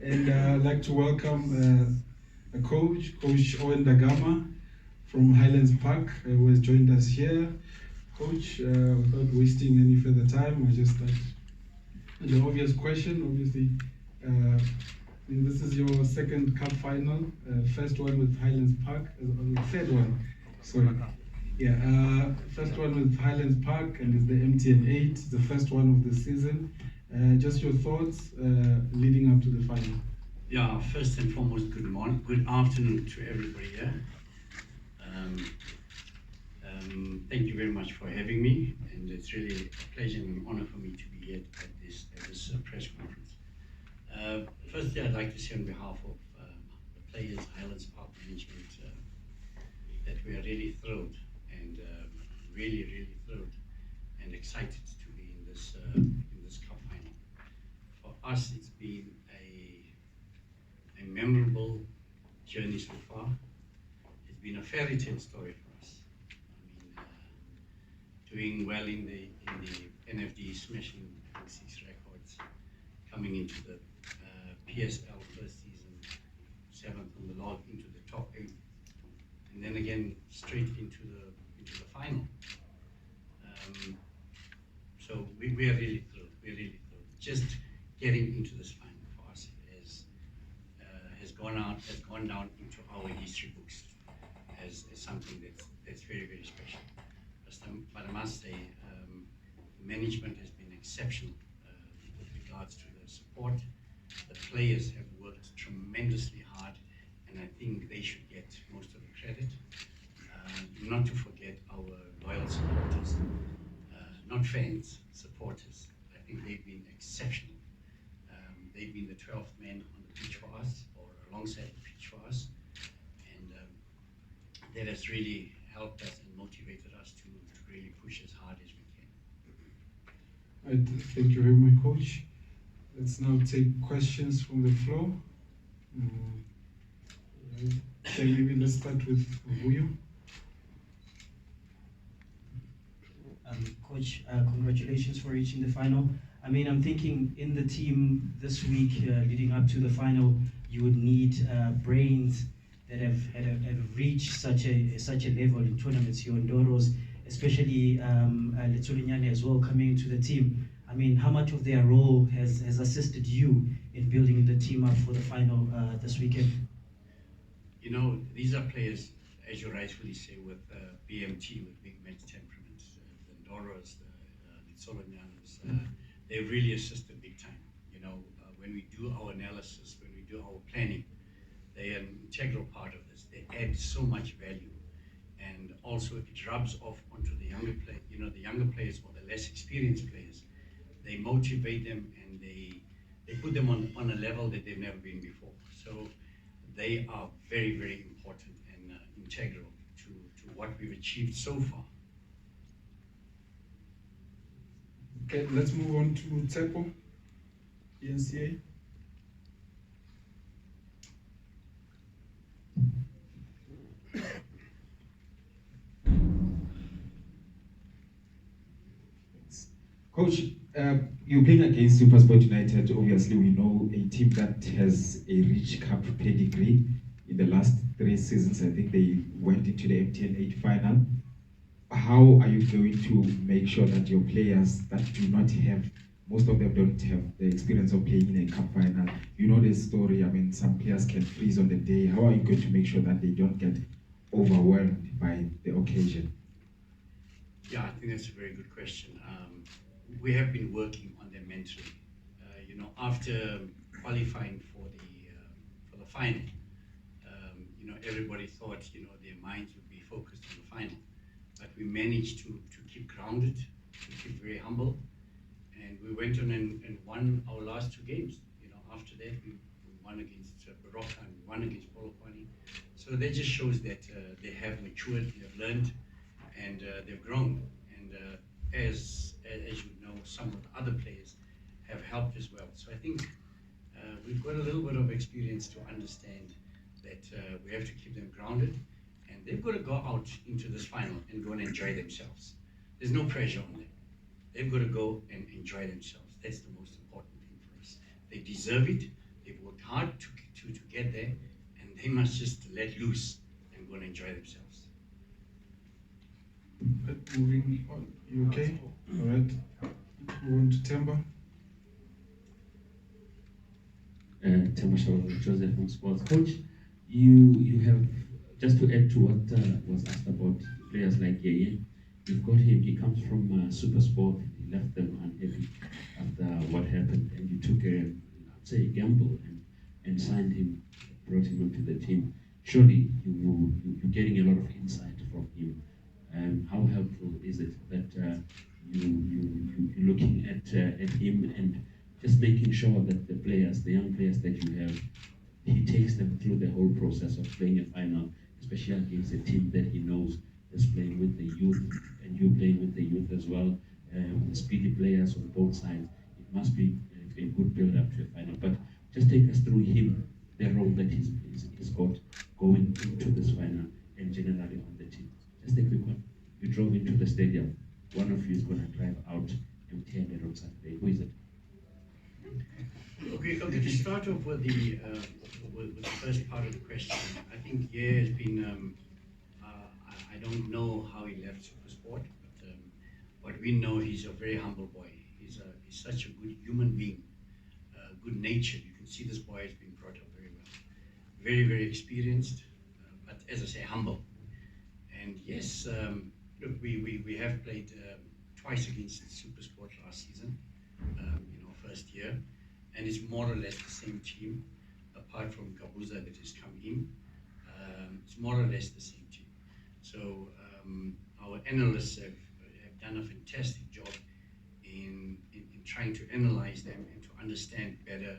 And I'd like to welcome a coach, Coach Owen Da Gama from Highlands Park, who has joined us here. Coach, without wasting any further time, I just start the obvious question. Obviously, this is your second cup final, first one with Highlands Park, third one. Sorry. Yeah, first one with Highlands Park, and it's the MTN8, the first one of the season. Just your thoughts leading up to the final. Yeah, first and foremost, good morning, good afternoon to everybody here. Thank you very much for having me, and it's really a pleasure and an honor for me to be here at this press conference. Firstly, I'd like to say on behalf of the players, Highlands Park management, that we are really thrilled and really thrilled and excited to be in this cup final. For us, it's been a memorable journey so far. It's been a fairy tale story for us. I mean, doing well in the NFD, smashing 6 records, coming into the PSL first season, 7th on the log, into the top 8, and then again straight into the final. So we are really thrilled. We're really thrilled. Just getting into this final for us has gone down into our history books as something that's very special. But I must say, management has been exceptional with regards to the support. The players have worked tremendously hard, and I think they should get most of the credit. Not to forget our loyal supporters, not fans, supporters. I think they've been exceptional. They've been the 12th man on the pitch for us, or alongside the pitch for us, and that has really helped us and motivated us to really push as hard as we can. Right, thank you very much, Coach. Let's now take questions from the floor. Okay, maybe let's start with Vuyo. Coach, congratulations for reaching the final. I mean, I'm thinking in the team this week, leading up to the final, you would need brains that have reached such a level in tournaments. Your Ndoros, especially Letsulinyane as well, coming into the team. I mean, how much of their role has assisted you in building the team up for the final this weekend? You know, these are players, as you rightfully say, with BMT, with big match temperaments, the Ndoros, the Solonyanas, they really assisted big time. You know, when we do our analysis, when we do our planning, they are an integral part of this. They add so much value, and also it rubs off onto the younger play. You know, the younger players or the less experienced players. They motivate them, and they put them on a level that they've never been before. So they are very important and integral to what we've achieved so far. Okay, let's move on to Tsepo, ENCA. Coach, you're playing against SuperSport United. Obviously, we know a team that has a rich cup pedigree. In the last 3 seasons, I think they went into the MTN8 final. How are you going to make sure that your players that do not have, most of them don't have the experience of playing in a cup final? You know the story. I mean, some players can freeze on the day. How are you going to make sure that they don't get overwhelmed by the occasion? Yeah, I think that's a very good question. We have been working on them mentally. You know, after qualifying for the final, you know, everybody thought, you know, their minds would be focused on the final, but we managed to keep grounded, to keep very humble, and we went on and won our last 2 games. You know, after that we won against Baroka and we won against Polokwane. So that just shows that they have matured, they have learned, and they've grown. And as you know, some of the other players have helped as well. So I think we've got a little bit of experience to understand that we have to keep them grounded, and they've got to go out into this final and go and enjoy themselves. There's no pressure on them. They've got to go and enjoy themselves. That's the most important thing for us. They deserve it. They've worked hard. hard to get there, and they must just let loose and go and enjoy themselves. Moving on, you okay? All right. Move on to Temba. Temba Joseph from Sports. Coach, you have, just to add to what was asked about players like Yeye, you've got him, he comes from SuperSport, he left them unhappy after what happened, and you took a gamble and signed him, brought him onto the team. Surely you're getting a lot of insight from him. How helpful is it that you're looking at him and just making sure that the young players that you have, he takes them through the whole process of playing a final, especially against a team that he knows is playing with the youth, and you playing with the youth as well, with speedy players on both sides. It must be a good build-up to a final. But just take us through him, the role that he's got going into this final, and generally on the team. Just a quick one. You drove into the stadium. One of you is going to drive out empty-handed on Saturday. Who is it? Okay, to start off with the first part of the question, I think has been, I don't know how he left SuperSport, but what we know, he's a very humble boy. He's such a good human being, good natured. You can see this boy has been brought up very well. Very, very experienced, but as I say, humble. And yes, look, we have played twice against SuperSport last season, first year, and it's more or less the same team, apart from Gabuza that has come in. It's more or less the same team. So our analysts have done a fantastic job in trying to analyze them and to understand better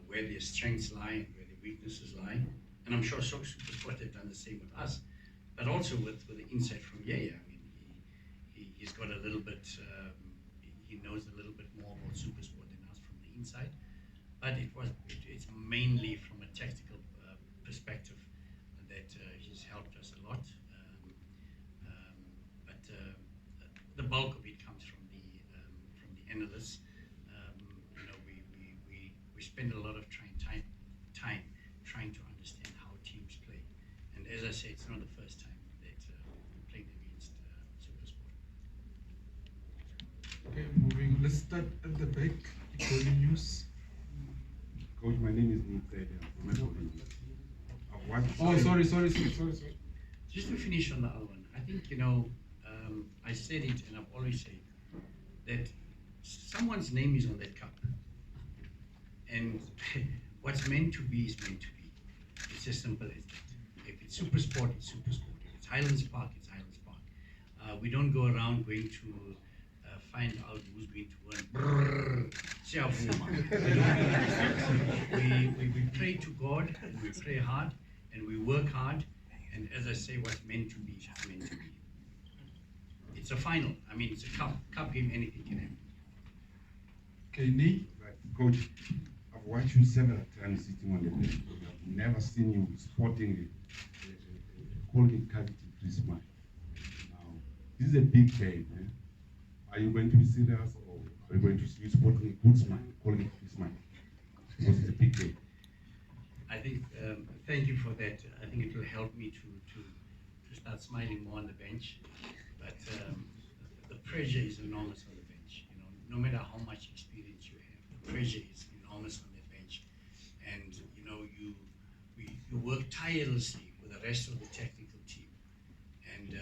where their strengths lie and where their weaknesses lie. And I'm sure SuperSport have done the same with us, but also with the insight from Yaya. I mean, he's got a little bit, he knows a little bit more about SuperSport than us from the inside, but it's mainly from a tactical perspective that he's helped us a lot. But the bulk of it comes from the analysts. We spend a lot of time trying to understand how teams play, and as I say, it's not the first time that we played against SuperSport. Okay, moving. Let's start at the back. Economy news. Coach, my name is Nick. Oh, sorry. Just to finish on the other one, I think, I said it and I've always said that someone's name is on that cup. And what's meant to be is meant to be. It's as simple as that. If it's SuperSport, it's SuperSport. If it's Highlands Park, it's Highlands Park. We don't go around going to find out who's going to win. We pray to God, and we pray hard, and we work hard, and as I say, what's meant to be is meant to be. It's a final. I mean, it's a cup game, anything can happen. Okay, Nee. Right. Coach, I've watched you several times sitting on the bench. I've never seen you sporting a colgate cavity-free smile. Now, this is a big game. Eh? Are you going to be serious, or are you going to be sporting a good smile, colgate-free smile? Because it's a big game. I think, thank you for that. I think it will help me to start smiling more on the bench. But the pressure is enormous on the bench. No matter how much experience you have, the pressure is enormous on the bench. And you work tirelessly with the rest of the technical team, and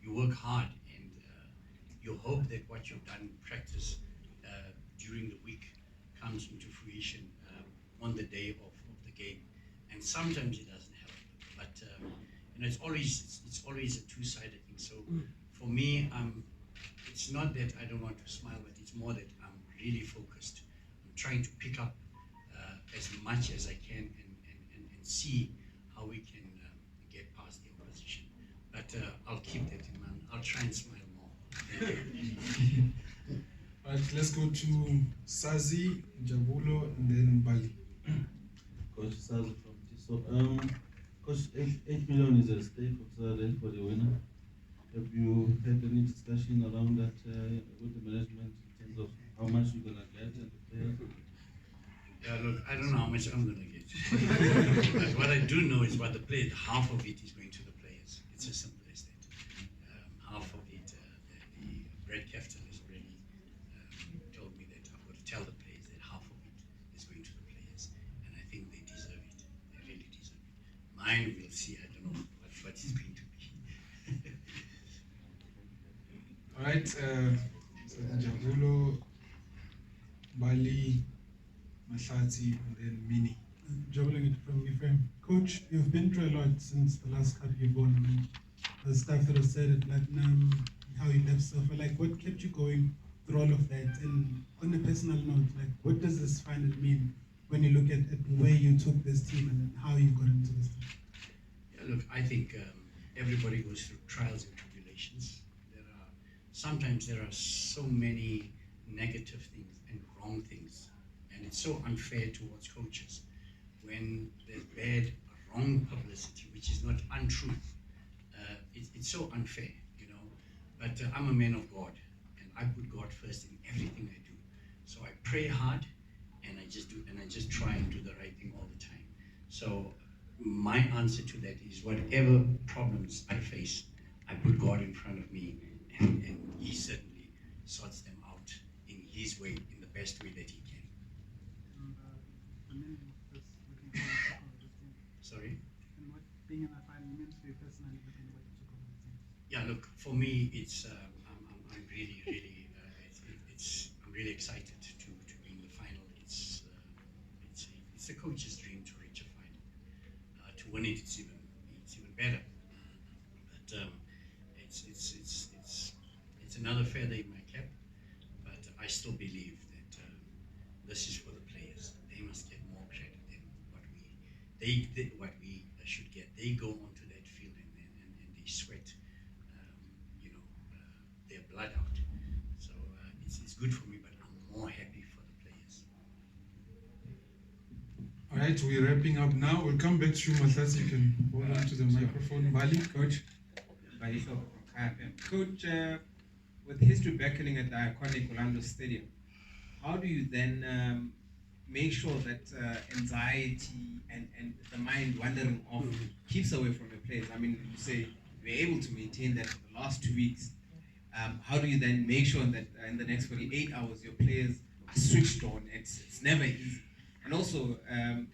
you work hard, and you hope that what you've done in practice during the week comes into fruition on the day of the game. And sometimes it doesn't help, but it's always a two-sided thing. So for me, it's not that I don't want to smile, but it's more that I'm really focused. I'm trying to pick up as much as I can and see how we can get past the opposition. But I'll keep that in mind. I'll try and smile more. Right, let's go to Sazi, Jabulo, and then Bali. Coach Sazi from Tiso. Coach, 8 million is a stake for Saturday for the winner. Have you had any discussion around that with the management in terms of how much you're gonna get and the players? Yeah, look, I don't know how much I'm going to get. But what I do know is what the players, half of it is going to the players. It's as simple as that. Half of it, the Brad Captain has already told me that I've got to tell the players that half of it is going to the players. And I think they deserve it. They really deserve it. Mine, we'll see. I don't know what it's going to be. All right, Jabulo, Bali, Mahlatsi, and then Mini. Juggling it from Ephraim. Coach, you've been through a lot since the last cup you've won. I mean, the stuff that was said at Platinum, how you left Sofa, like what kept you going through all of that? And on a personal note, like what does this final mean when you look at where you took this team and how you got into this team? Yeah, look, I think everybody goes through trials and tribulations. Sometimes there are so many negative things and wrong things, and it's so unfair towards coaches when there's bad, wrong publicity, which is not untruth. It's so unfair, you know. But I'm a man of God, and I put God first in everything I do. So I pray hard, and I just try and do the right thing all the time. So my answer to that is whatever problems I face, I put God in front of me, and He certainly sorts them out in His way, in the best way that He can. Sorry? And what being in the final means for you personally, looking at what you took over the team? Yeah, look, for me, it's I'm really excited to be in the final. It's a coach's dream to reach a final. To win it, it's even better. But it's another feather in my cap. But I still believe that this is for the players. They must get more credit than what we should get. They go onto that field and they sweat, their blood out. So it's good for me, but I'm more happy for the players. All right, we're wrapping up now. We'll come back to you, Mahlatsi. You can hold on to the microphone. Bali, coach. Coach, with history beckoning at the iconic Orlando Stadium, how do you then make sure that anxiety and the mind wandering off keeps away from the players? I mean, you say you're able to maintain that for the last 2 weeks. How do you then make sure that in the next 48 hours your players are switched on? It's never easy. And also,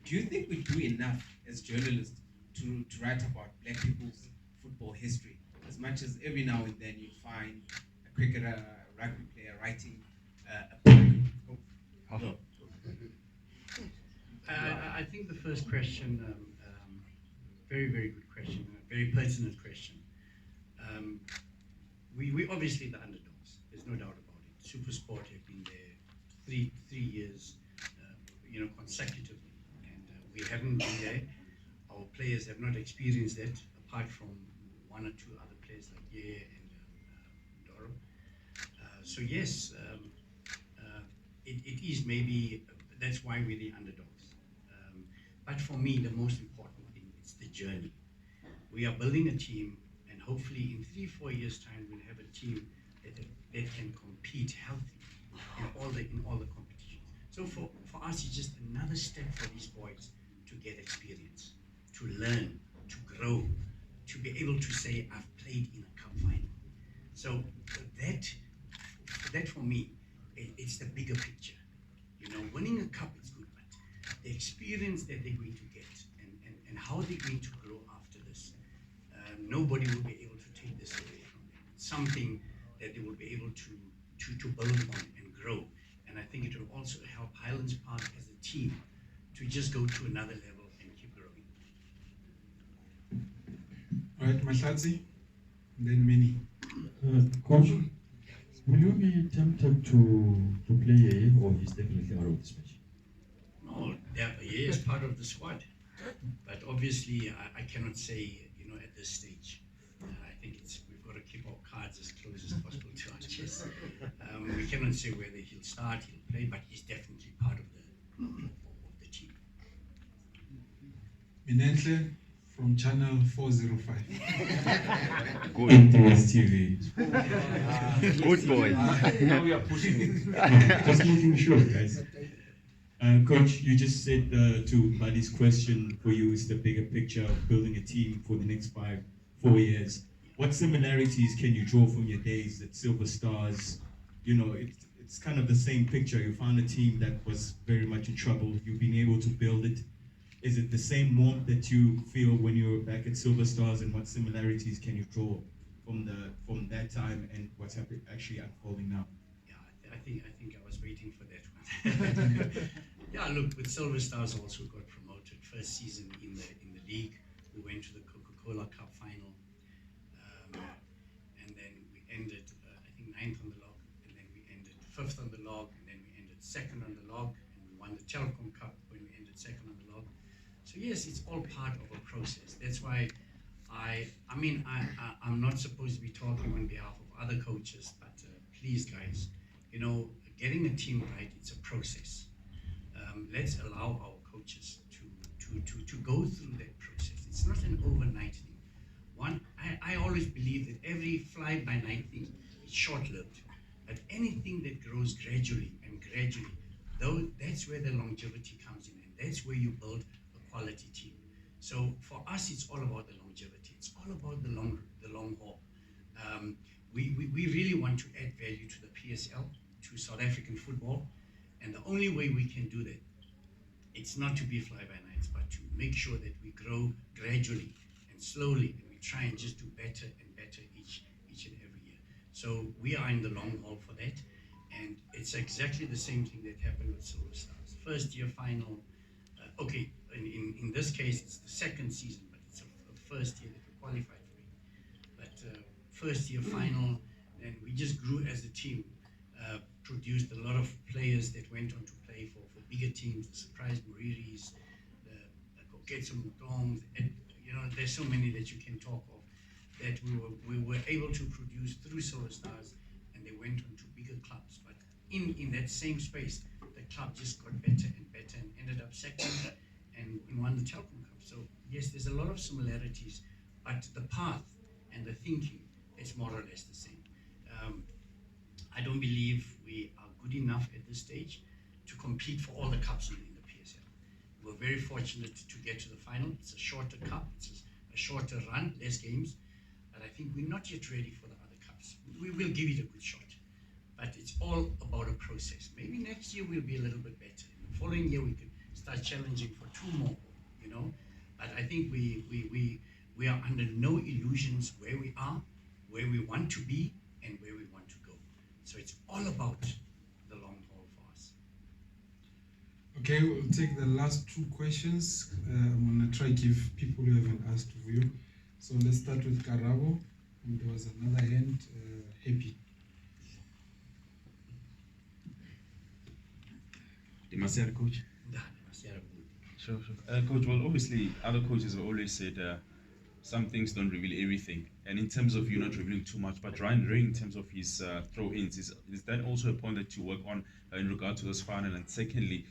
do you think we do enough as journalists to write about black people's football history? As much as every now and then you find a cricketer, a rugby player writing a book. I think the first question, very, very good question, a very pertinent question. We obviously the underdogs. There's no doubt about it. SuperSport have been there three years, consecutively, and we haven't been there. Our players have not experienced that, apart from one or two other players like Ye and Doro. So yes, it is maybe that's why we're the underdogs. But for me, the most important thing is the journey. We are building a team, and hopefully in 3-4 years' time, we'll have a team that can compete healthy in all the competitions. So for us, it's just another step for these boys to get experience, to learn, to grow, to be able to say, I've played in a cup final. So that for me, it's the bigger picture. Winning a cup is good, but the experience that they're going to get and how they're going to grow after this, nobody will be able to take this away from them. It's something that they will be able to build on and grow. And I think it will also help Highlands Park as a team to just go to another level and keep growing. All right, Mahlatsi, then Mini. Coach, will you be tempted to play Yeye, or he's definitely out of this match? No, Yeye is part of the squad. But obviously, I cannot say, at this stage. I think we've got to keep our cards as close as possible to our chest. We cannot say whether he'll start, he'll play, but he's definitely part of the team. Minenhle from channel 405. MTS TV. Good boy. Now we are pushing it. Just making sure, guys. Coach, you just said to Buddy's question for you is the bigger picture of building a team for the next 4 years. What similarities can you draw from your days at Silver Stars? You know, it's kind of the same picture. You found a team that was very much in trouble. You've been able to build it. Is it the same warmth that you feel when you're back at Silver Stars, and what similarities can you draw from that time and what's actually unfolding now? Yeah, I think I was waiting for that one. Yeah, look, with Silver Stars also got promoted first season in the league. We went to the Coca-Cola Cup final, and then we ended I think 9th on the log, and then we ended 5th on the log, and then we ended 2nd on the log, and we won the Telecom Cup when we ended 2nd on the log. So yes, it's all part of a process. That's why I'm not supposed to be talking on behalf of other coaches, but please guys, you know, getting a team right, it's a process. Let's allow our coaches to go through that process. It's not an overnight thing. I always believe that every fly-by-night thing is short-lived, but anything that grows gradually, though, that's where the longevity comes in, and that's where you build a quality team. So for us, it's all about the longevity. It's all about the long haul. We really want to add value to the PSL, to South African football, and the only way we can do that, it's not to be fly-by-nights, but to make sure that we grow gradually and slowly, and we try and just do better and better each and every year. So we are in the long haul for that, and it's exactly the same thing that happened with Silver Stars. First year final, okay, in this case it's the second season, but it's a first year that we qualified for it. But first year final, and we just grew as a team. Produced a lot of players that went on to play for bigger teams, the Surprise Muriris, the Koketso Mutongs, and you know, there's so many that you can talk of that we were able to produce through Silver Stars, and they went on to bigger clubs. But in that same space, the club just got better and better and ended up second and won the Telkom Cup. So yes, there's a lot of similarities, but the path and the thinking is more or less the same. I don't believe we are good enough at this stage to compete for all the cups in the PSL. We're very fortunate to get to the final. It's a shorter cup, it's a shorter run, less games, but I think we're not yet ready for the other cups. We will give it a good shot, but it's all about a process. Maybe next year we'll be a little bit better. In the following year we could start challenging for 2 more, you know. But I think we are under no illusions where we are, where we want to be, and where we want to go. So it's all about the long haul for us. Okay, we'll take the last 2 questions. I'm going to try to give people who haven't asked of you. So let's start with Karabo. And there was another hand, Happy. Demasiado, coach. Sure. Coach, well, obviously, other coaches have always said some things don't reveal everything. And in terms of you not revealing too much, but Ryan Ray, in terms of his throw-ins, is that also a point that you work on in regard to this final? And secondly,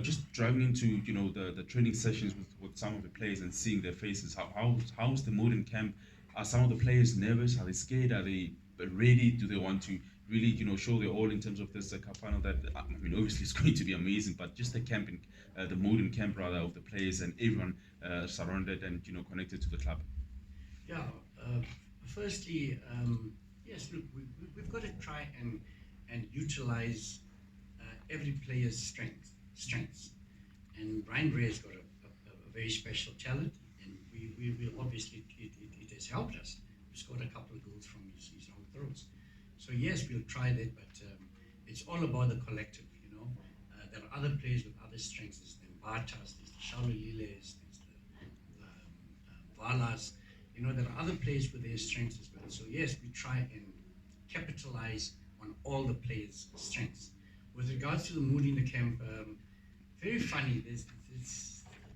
just driving into the training sessions with some of the players and seeing their faces, how's the mood in camp? Are some of the players nervous? Are they scared? Are they ready? Do they want to really show their all in terms of this cup final? That I mean, obviously it's going to be amazing, but just the camping, the mood in camp rather of the players and everyone surrounded and connected to the club. Yeah. Firstly, yes. Look, we've got to try and utilize every player's strengths. And Ryan Ray has got a very special talent, and we will obviously it has helped us. We scored a couple of goals from his long throws. So yes, we'll try that, but it's all about the collective. There are other players with other strengths. There's the Mbatas, there's the Shaluliles, there's the Valas. There are other players with their strengths as well. So yes, we try and capitalize on all the players' strengths. With regards to the mood in the camp, very funny.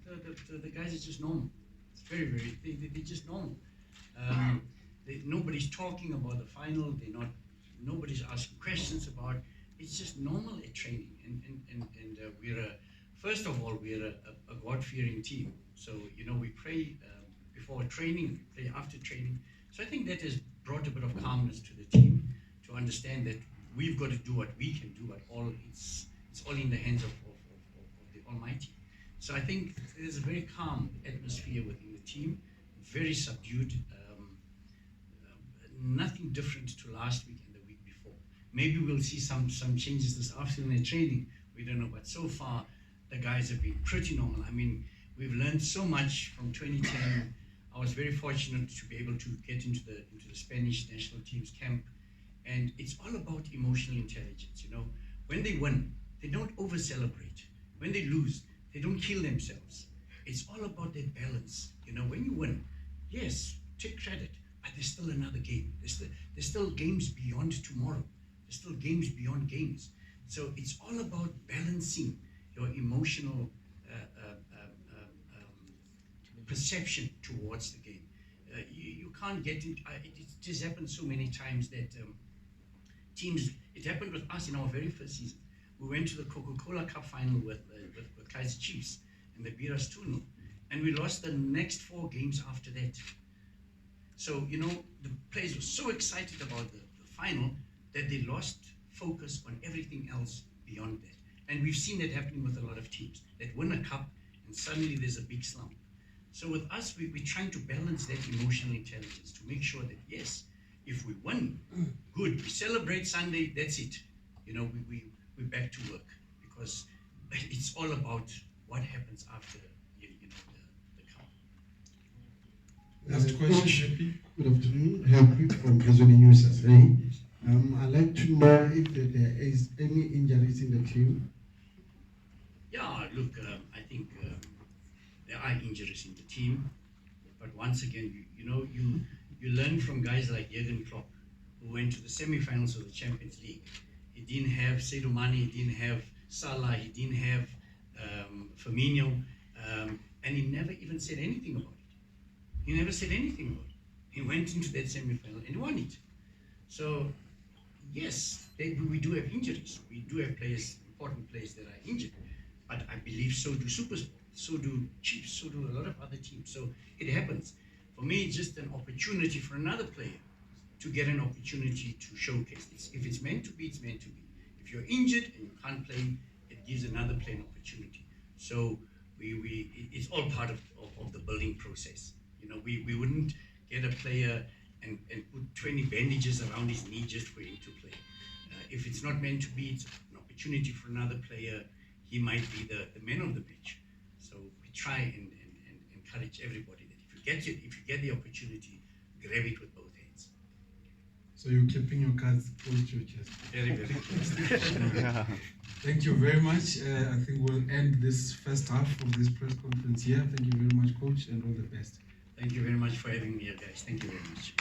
The guys are just normal. It's very, they're just normal. Nobody's talking about the final. Nobody's asking questions about. It's just normal at training. And we're first of all, we're a God-fearing team. So we pray before training, play after training. So I think that has brought a bit of calmness to the team to understand that we've got to do what we can do, but it's all in the hands of the Almighty. So I think there's a very calm atmosphere within the team, very subdued, nothing different to last week and the week before. Maybe we'll see some changes this afternoon in training, we don't know, but so far the guys have been pretty normal. I mean, we've learned so much from 2010. I was very fortunate to be able to get into the Spanish national team's camp, and it's all about emotional intelligence. You know, when they win, they don't over-celebrate. When they lose, they don't kill themselves. It's all about that balance. You know, when you win, yes, take credit, but there's still another game. There's still games beyond tomorrow. There's still games beyond games. So it's all about balancing your emotional perception towards the game. You can't get it. It just happened so many times that teams. It happened with us in our very first season. We went to the Coca-Cola Cup final with Kaizer Chiefs, and they beat us 2-0, and we lost the next 4 games after that. So, you know, the players were so excited about the final that they lost focus on everything else beyond that. And we've seen that happening with a lot of teams that win a cup and suddenly there's a big slump. So with us, we're trying to balance that emotional intelligence to make sure that, yes, if we win, good, we celebrate Sunday, that's it. You know, we're back to work, because it's all about what happens after, you know, the cup. Last question, Happy. Good afternoon, Happy from Azoni News. I'd like to know if there is any injuries in the team. Yeah, look, I think there are injuries in the team, but once again, you know, you learn from guys like Jurgen Klopp, who went to the semi-finals of the Champions League. He didn't have Sadio Mane, he didn't have Salah, he didn't have Firmino, and he never even said anything about it. He never said anything about it. He went into that semi-final and won it. So, yes, we do have injuries. We do have players, important players that are injured. But I believe so do SuperSport, so do Chiefs, so do a lot of other teams. So it happens. For me, it's just an opportunity for another player to get an opportunity to showcase this. If it's meant to be, it's meant to be. If you're injured and you can't play, it gives another player an opportunity. So it's all part of the building process. You know, we wouldn't get a player and put 20 bandages around his knee just for him to play. If it's not meant to be, it's an opportunity for another player. He might be the man of the pitch. So we try and encourage everybody that if you get the opportunity, grab it with both hands. So you're keeping your cards close to your chest. Very, very close. Thank you very much. I think we'll end this first half of this press conference here. Thank you very much, Coach, and all the best. Thank you very much for having me here, guys. Thank you very much.